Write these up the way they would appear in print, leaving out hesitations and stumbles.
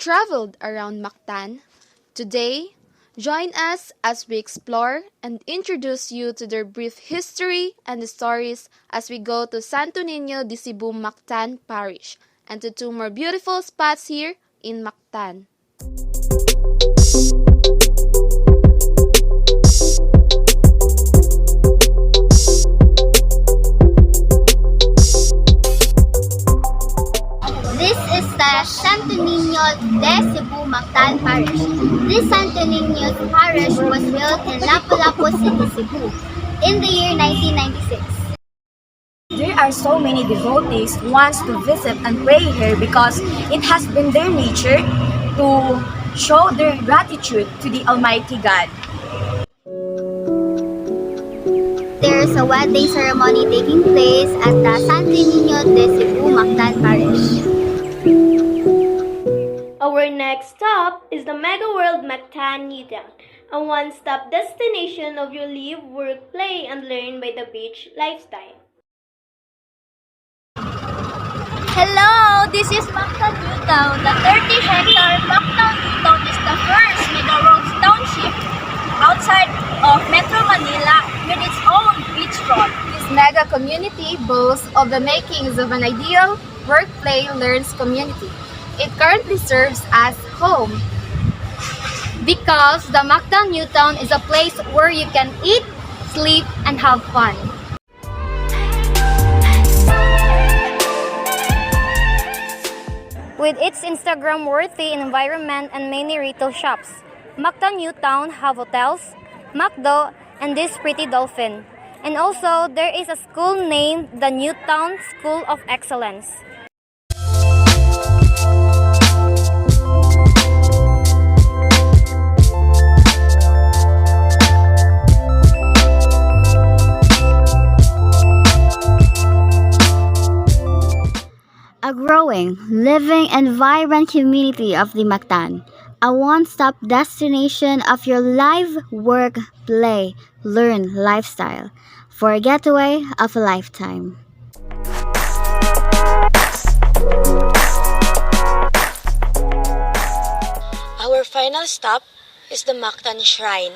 traveled around Mactan? Today, join us as we explore and introduce you to their brief history and the stories as we go to Santo Niño de Cebu Mactan Parish and to two more beautiful spots here in Mactan. This is the Santo Niño de Cebu Mactan Parish. This Santo Niño Parish was built in Lapu-Lapu City, Cebu in the year 1996. There are so many devotees who want to visit and pray here because it has been their nature to show their gratitude to the Almighty God. There is a wedding ceremony taking place at the Santo Niño de Cebu Mactan Parish. Our next stop is the Mega World Mactan Newtown, a one-stop destination of your live, work, play, and learn by the beach lifestyle. Hello, this is Mactan Newtown. The 30-hectare Mactan Newtown is the first Mega World township outside of Metro Manila with its own beachfront. This mega community boasts of the makings of an ideal work-play-learns community. It currently serves as home because the Mactan Newtown is a place where you can eat, sleep, and have fun. With its Instagram-worthy environment and many retail shops, Mactan Newtown have hotels, McDo, and this pretty dolphin. And also, there is a school named the Newtown School of Excellence. A growing, living, and vibrant community of the Mactan. A one-stop destination of your live, work, play, learn lifestyle for a getaway of a lifetime. Our final stop is the Mactan Shrine,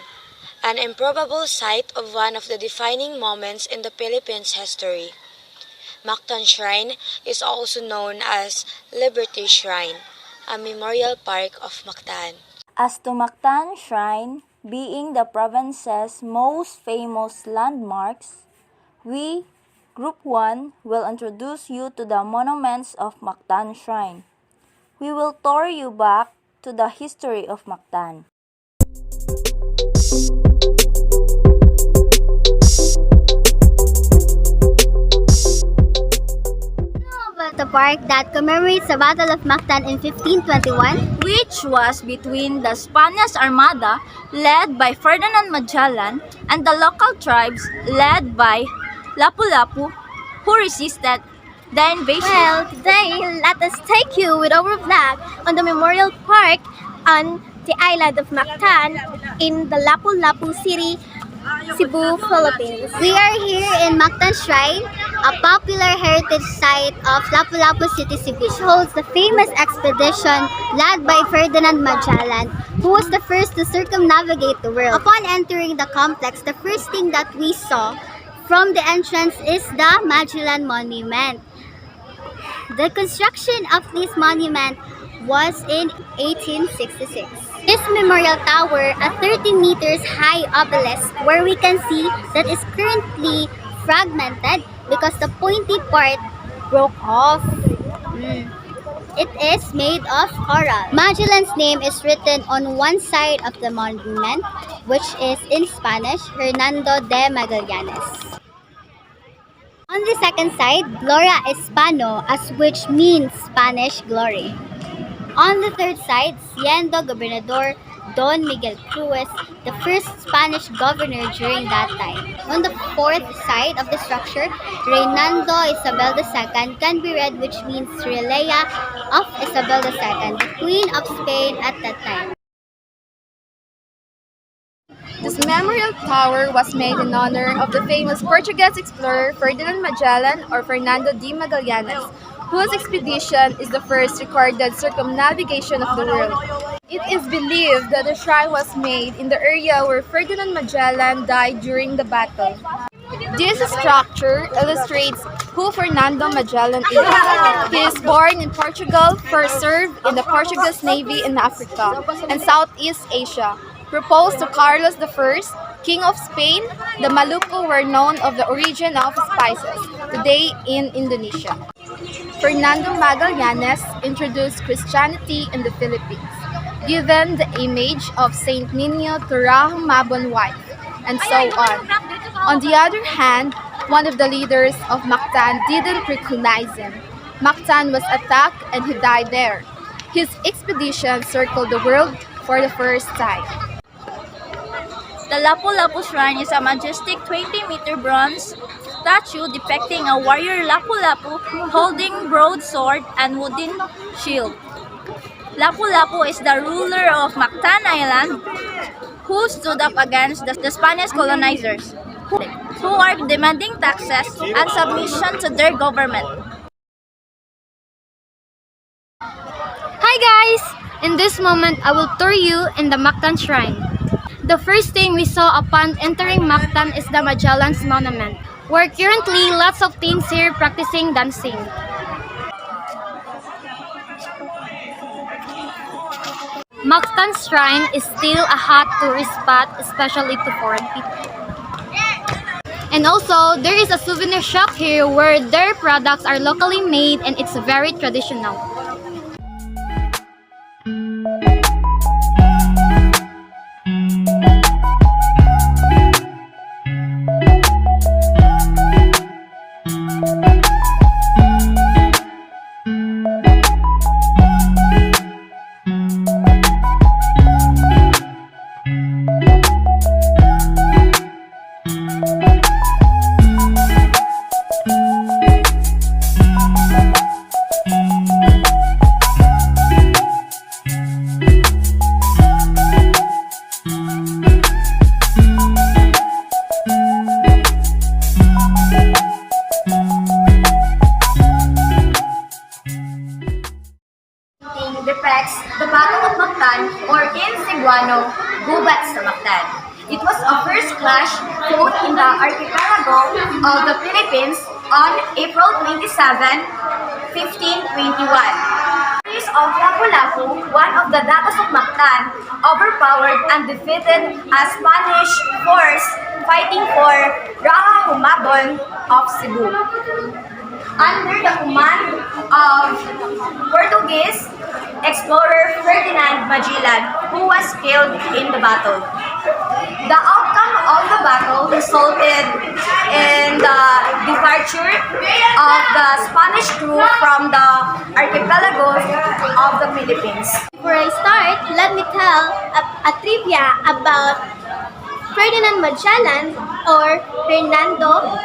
an improbable site of one of the defining moments in the Philippines' history. Mactan Shrine is also known as Liberty Shrine, a memorial park of Mactan. As to Mactan Shrine, being the province's most famous landmarks, we, Group 1, will introduce you to the monuments of Mactan Shrine. We will tour you back to the history of Mactan. The park that commemorates the Battle of Mactan in 1521, Which was between the Spanish Armada led by Ferdinand Magellan and the local tribes led by Lapu-Lapu who resisted the invasion. Well, today, let us take you with our vlog on the Memorial Park on the island of Mactan in the Lapu-Lapu City, Cebu, Philippines. We are here in Mactan Shrine, a popular heritage site of Lapu-Lapu City, Cebu, which holds the famous expedition led by Ferdinand Magellan, who was the first to circumnavigate the world. Upon entering the complex, the first thing that we saw from the entrance is the Magellan Monument. The construction of this monument was in 1866. This memorial tower, a 30 meters high obelisk where we can see that is currently fragmented because the pointy part broke off. It is made of coral. Magellan's name is written on one side of the monument, which is in Spanish, Hernando de Magallanes. On the second side, Gloria Hispano, as which means Spanish glory. On the third side, siendo Gobernador Don Miguel Cruz, the first Spanish governor during that time. On the fourth side of the structure, Reinando Isabel II can be read, which means Relia of Isabel II, the Queen of Spain at that time. This memorial tower was made in honor of the famous Portuguese explorer Ferdinand Magellan or Fernando de Magallanes, whose expedition is the first recorded circumnavigation of the world. It is believed that the shrine was made in the area where Ferdinand Magellan died during the battle. This structure illustrates who Fernando Magellan is. He is born in Portugal, first served in the Portuguese Navy in Africa and Southeast Asia. Proposed to Carlos I, King of Spain, the Maluku were known of the origin of spices, today in Indonesia. Fernando Magallanes introduced Christianity in the Philippines, given the image of Saint Nino to Rahumabon wife, and so on. On the other hand, one of the leaders of Mactan didn't recognize him. Mactan was attacked and he died there. His expedition circled the world for the first time. The Lapu-Lapu Shrine is a majestic 20-meter bronze statue depicting a warrior Lapu-Lapu holding broadsword and wooden shield. Lapu-Lapu is the ruler of Mactan Island who stood up against the Spanish colonizers, who are demanding taxes and submission to their government. Hi guys! In this moment, I will tour you in the Mactan Shrine. The first thing we saw upon entering Mactan is the Magellan's Monument, where currently lots of teens here practicing dancing. Mactan's Shrine is still a hot tourist spot, especially to foreign people. And also, there is a souvenir shop here where their products are locally made and it's very traditional. Depicts the Battle of Mactan, or in Cebuano, Gubat sa Mactan. It was a first clash fought in the archipelago of the Philippines on April 27, 1521. Series of Lapu-Lapu, one of the datos of Mactan, overpowered and defeated a Spanish force fighting for Rahumabon of Cebu. Under the command of Portuguese explorer Ferdinand Magellan, who was killed in the battle. The outcome of the battle resulted in the departure of the Spanish crew from the archipelago of the Philippines. Before I start, let me tell a trivia about Ferdinand Magellan or Hernando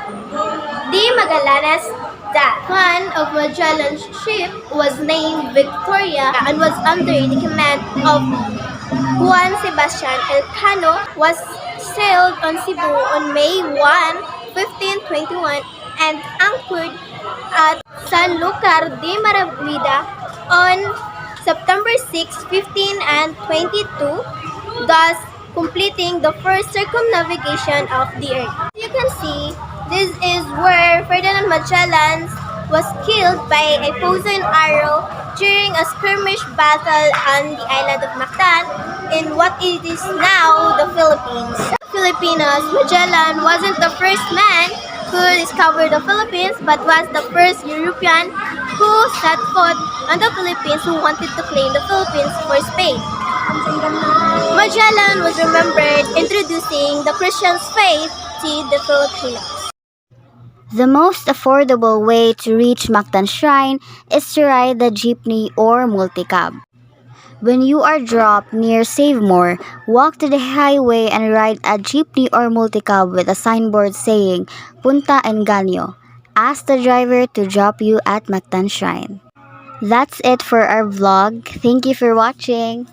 de Magallanes. That one of Magellan's ship was named Victoria and was under the command of Juan Sebastian Elcano, was sailed on Cebu on May 1, 1521 and anchored at Sanlúcar de Maravida on September 6, 1522, thus completing the first circumnavigation of the Earth. As you can see, this is where Ferdinand Magellan was killed by a poison arrow during a skirmish battle on the island of Mactan in what it is now the Philippines. Filipinos, Magellan wasn't the first man who discovered the Philippines but was the first European who set foot on the Philippines who wanted to claim the Philippines for Spain. Magellan was remembered introducing the Christian faith to the Filipinos. The most affordable way to reach Mactan Shrine is to ride the jeepney or multicab. When you are dropped near Savemore, walk to the highway and ride a jeepney or multicab with a signboard saying Punta Engaño. Ask the driver to drop you at Mactan Shrine. That's it for our vlog. Thank you for watching.